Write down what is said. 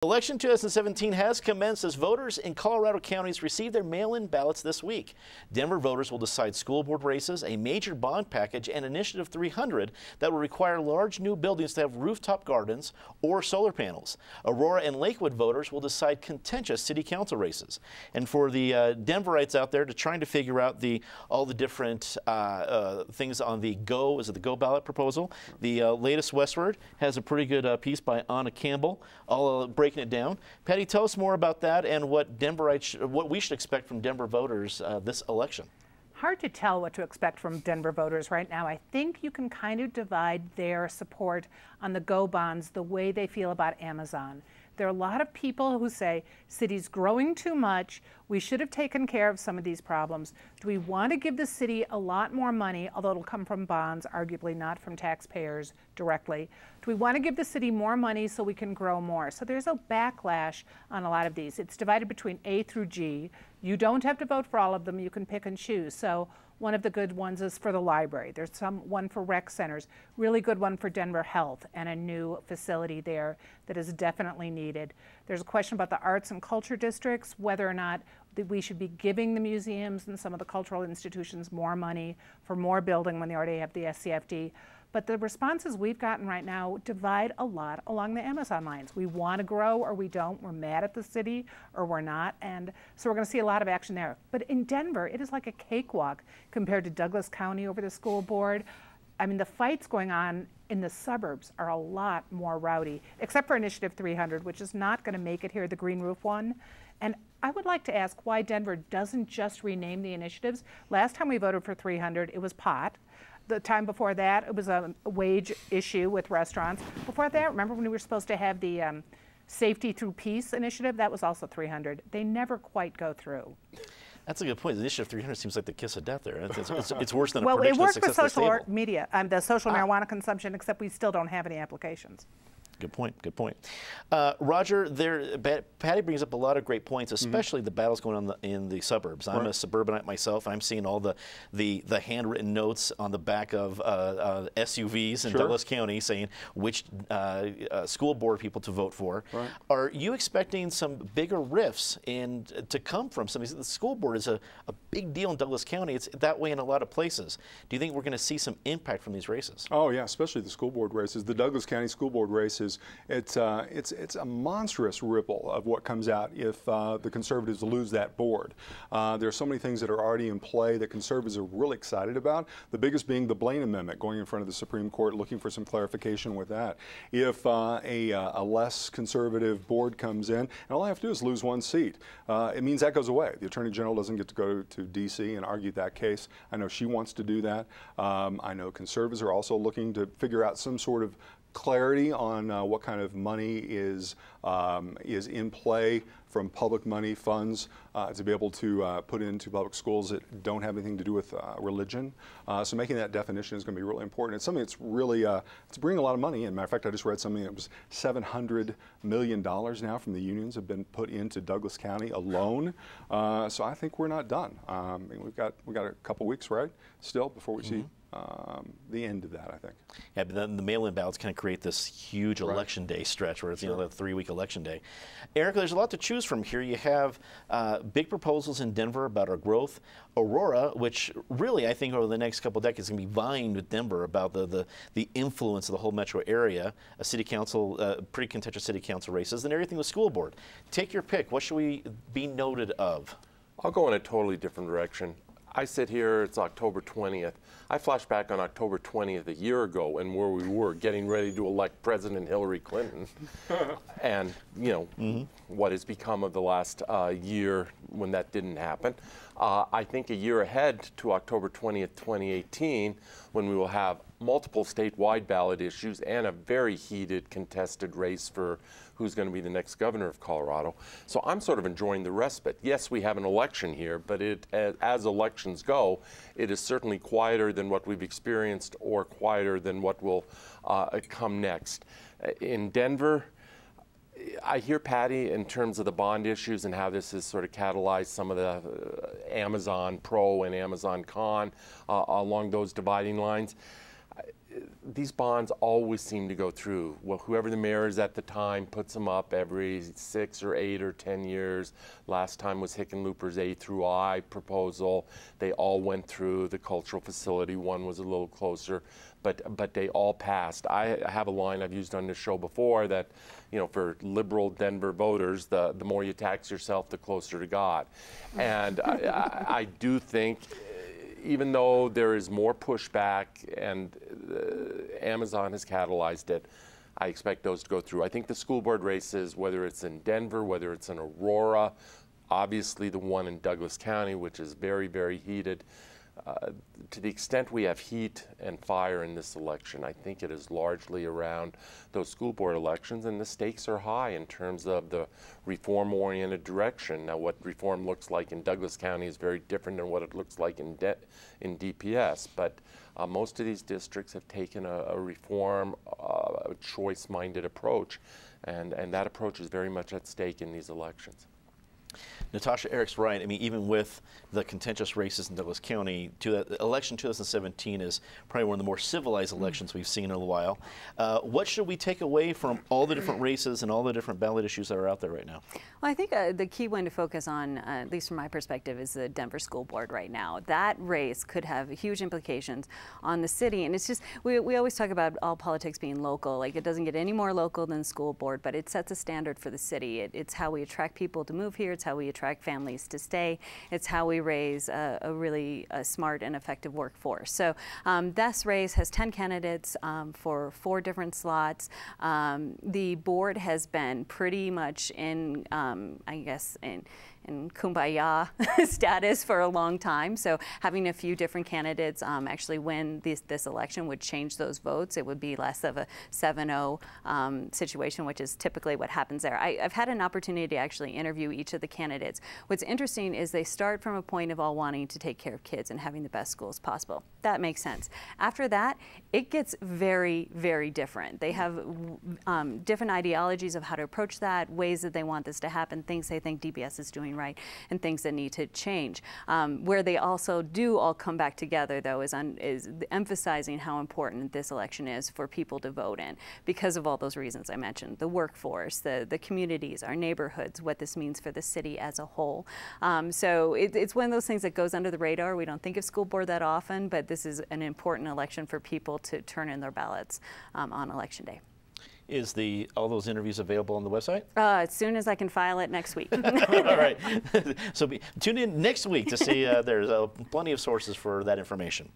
Election 2017 has commenced as voters in Colorado counties receive their mail-in ballots this week. Denver voters will decide school board races, a major bond package, and Initiative 300 that will require large new buildings to have rooftop gardens or solar panels. Aurora and Lakewood voters will decide contentious city council races. And for the Denverites out there trying to figure out all the different things on the Go ballot proposal, the latest Westward has a pretty good piece by Anna Campbell, all breaking it down. Patty, tell us more about that and what what we should expect from Denver voters this election. Hard to tell what to expect from Denver voters right now. I think you can kind of divide their support on the Go bonds the way they feel about Amazon. There are a lot of people who say, city's growing too much, we should have taken care of some of these problems. Do we want to give the city a lot more money, although it'll come from bonds, arguably not from taxpayers directly? Do we want to give the city more money so we can grow more? So there's a backlash on a lot of these. It's divided between A through G. You don't have to vote for all of them, you can pick and choose. So one of the good ones is for the library. There's one for rec centers, really good one for Denver Health and a new facility there that is definitely needed. There's a question about the arts and culture districts, whether or not we should be giving the museums and some of the cultural institutions more money for more building when they already have the SCFD. But the responses we've gotten right now divide a lot along the Amazon lines. We want to grow or we don't. We're mad at the city or we're not. And so we're going to see a lot of action there. But in Denver, it is like a cakewalk compared to Douglas County over the school board. I mean, the fights going on in the suburbs are a lot more rowdy, except for Initiative 300, which is not going to make it here, the green roof one. And I would like to ask why Denver doesn't just rename the initiatives. Last time we voted for 300, it was pot. The time before that, it was a wage issue with restaurants. Before that, remember when we were supposed to have the Safety Through Peace initiative? That was also 300. They never quite go through. That's a good point. The Initiative 300 seems like the kiss of death there. It's worse than a well, prediction of success. Well, it worked with social media, the social marijuana consumption, except we still don't have any applications. Good point. Good point. Roger, Patty brings up a lot of great points, especially the battles going on in the suburbs. I'm a suburbanite myself. I'm seeing all the handwritten notes on the back of SUVs in Douglas County saying which school board people to vote for. Right. Are you expecting some bigger rifts to come from some of these? The school board is a big deal in Douglas County. It's that way in a lot of places. Do you think we're going to see some impact from these races? Oh yeah, especially the school board races. The Douglas County school board races. It's a monstrous ripple of what comes out if the conservatives lose that board. There are so many things that are already in play that conservatives are really excited about. The biggest being the Blaine Amendment, going in front of the Supreme Court, looking for some clarification with that. If a less conservative board comes in, and all I have to do is lose one seat, it means that goes away. The Attorney General doesn't get to go to D.C. and argue that case. I know she wants to do that. I know conservatives are also looking to figure out some sort of clarity on what kind of money is in play from public money funds to be able to put into public schools that don't have anything to do with religion. So making that definition is going to be really important. It's something that's really it's bringing a lot of money in. Matter of fact, I just read something that was $700 million now from the unions have been put into Douglas County alone. So I think we're not done. We've got a couple weeks, right, still before we see the end of that, I think. Yeah, but then the mail-in ballots kind of create this huge election day stretch where it's the 3-week election day. Erica, there's a lot to choose from here. You have big proposals in Denver about our growth. Aurora, which really I think over the next couple of decades is going to be vying with Denver about the influence of the whole metro area. A city council, pretty contentious city council races, and everything with school board. Take your pick. What should we be noted of? I'll go in a totally different direction. I sit here, it's October 20th. I flash back on October 20th a year ago and where we were getting ready to elect President Hillary Clinton. And, you know, what has become of the last year when that didn't happen. I think a year ahead to October 20th, 2018, when we will have multiple statewide ballot issues and a very heated contested race for who's going to be the next governor of Colorado. So I'm sort of enjoying the respite. Yes, we have an election here, but as elections go, it is certainly quieter than what we've experienced or quieter than what will come next. In Denver, I hear Patty in terms of the bond issues and how this has sort of catalyzed some of the Amazon pro and Amazon con along those dividing lines. these bonds always seem to go through. Well, whoever the mayor is at the time puts them up every 6 or 8 or 10 years. Last time was Hickenlooper's A through I proposal. They all went through. The cultural facility one was a little closer, but they all passed. I have a line I've used on this show before that, you know, for liberal Denver voters, the more you tax yourself, the closer to God. And I do think, even though there is more pushback and Amazon has catalyzed it, I expect those to go through. I think the school board races, whether it's in Denver, whether it's in Aurora, obviously the one in Douglas County, which is very, very heated, to the extent we have heat and fire in this election, I think it is largely around those school board elections, and the stakes are high in terms of the reform-oriented direction. Now, what reform looks like in Douglas County is very different than what it looks like in DPS, but most of these districts have taken a reform, choice-minded approach, and that approach is very much at stake in these elections. Natasha, Eric's right. I mean, even with the contentious races in Douglas County, election 2017 is probably one of the more civilized elections we've seen in a while. What should we take away from all the different races and all the different ballot issues that are out there right now? Well, I think the key one to focus on, at least from my perspective, is the Denver School Board right now. That race could have huge implications on the city, and it's just, we always talk about all politics being local. Like, it doesn't get any more local than school board, but it sets a standard for the city. It's how we attract people to move here. It's how we attract families to stay. It's how we raise a really smart and effective workforce. So this race has 10 candidates for 4 different slots. The board has been pretty much in, I guess, in kumbaya status for a long time. So having a few different candidates actually win this election would change those votes. It would be less of a 7-0 situation, which is typically what happens there. I've had an opportunity to actually interview each of the candidates. What's interesting is they start from a point of all wanting to take care of kids and having the best schools possible. That makes sense. After that, it gets very, very different. They have different ideologies of how to approach that, ways that they want this to happen, things they think DPS is doing right, and things that need to change. Where they also do all come back together, though, is emphasizing how important this election is for people to vote in, because of all those reasons I mentioned: the workforce, the communities, our neighborhoods, what this means for the city as a whole. So it's one of those things that goes under the radar. We don't think of school board that often, but this is an important election for people to turn in their ballots on Election Day. Is all those interviews available on the website? As soon as I can file it next week. All right. So tune in next week to see there's plenty of sources for that information.